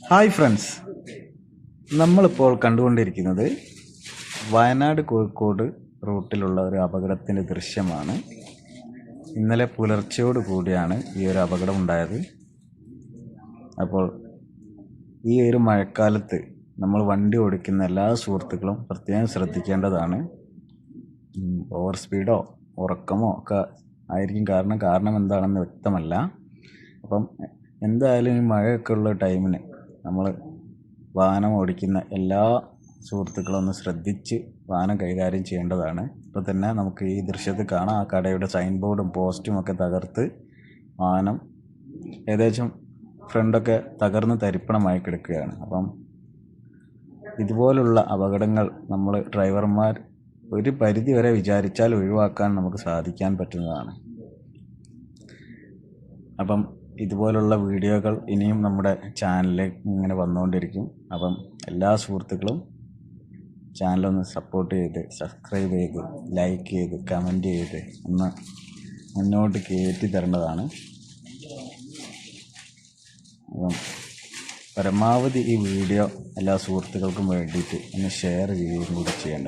Hi friends, നമ്മളിപ്പോൾ കണ്ടുകൊണ്ടിരിക്കുന്നത് വയനാട് കോഴിക്കോട് റൂട്ടിലുള്ള ഒരു അപകടത്തിൻ്റെ ദൃശ്യമാണ്. ഇന്നലെ പുലർച്ചയോട് കൂടിയാണ് ഈ ഒരു അപകടം ഉണ്ടായത്. അപ്പോൾ ഈ ഒരു മഴക്കാലത്ത് നമ്മൾ വണ്ടി ഓടിക്കുന്ന എല്ലാ സുഹൃത്തുക്കളും പ്രത്യേകം ശ്രദ്ധിക്കേണ്ടതാണ്. ഓവർ സ്പീഡോ ഉറക്കമോ ഒക്കെ ആയിരിക്കും കാരണം എന്താണെന്ന് വ്യക്തമല്ല. അപ്പം എന്തായാലും ഈ മഴയൊക്കെ ഉള്ള ടൈമിന് നമ്മൾ വാഹനം ഓടിക്കുന്ന എല്ലാ സുഹൃത്തുക്കളും ഒന്ന് ശ്രദ്ധിച്ച് വാഹനം കൈകാര്യം ചെയ്യേണ്ടതാണ്. ഇപ്പോൾ തന്നെ നമുക്ക് ഈ ദൃശ്യത്തിൽ കാണാം, ആ കടയുടെ സൈൻ ബോർഡും പോസ്റ്റും ഒക്കെ തകർത്ത് വാഹനം ഏകദേശം ഫ്രണ്ടൊക്കെ തകർന്ന് തരിപ്പണമായി കിടക്കുകയാണ്. അപ്പം ഇതുപോലുള്ള അപകടങ്ങൾ നമ്മൾ ഡ്രൈവർമാർ ഒരു പരിധി വരെ വിചാരിച്ചാൽ ഒഴിവാക്കാൻ നമുക്ക് സാധിക്കാൻ പറ്റുന്നതാണ്. അപ്പം ഇതുപോലുള്ള വീഡിയോകൾ ഇനിയും നമ്മുടെ ചാനലിൽ ഇങ്ങനെ വന്നുകൊണ്ടിരിക്കും. അപ്പം എല്ലാ സുഹൃത്തുക്കളും ചാനലൊന്ന് സപ്പോർട്ട് ചെയ്ത് സബ്സ്ക്രൈബ് ചെയ്ത് ലൈക്ക് ചെയ്ത് കമൻറ്റ് ചെയ്ത് ഒന്ന് മുന്നോട്ട് കയറ്റി തരേണ്ടതാണ്. അപ്പം പരമാവധി ഈ വീഡിയോ എല്ലാ സുഹൃത്തുക്കൾക്കും വേണ്ടിയിട്ട് ഒന്ന് ഷെയർ ചെയ്യുകയും കൂടി ചെയ്യേണ്ടത്.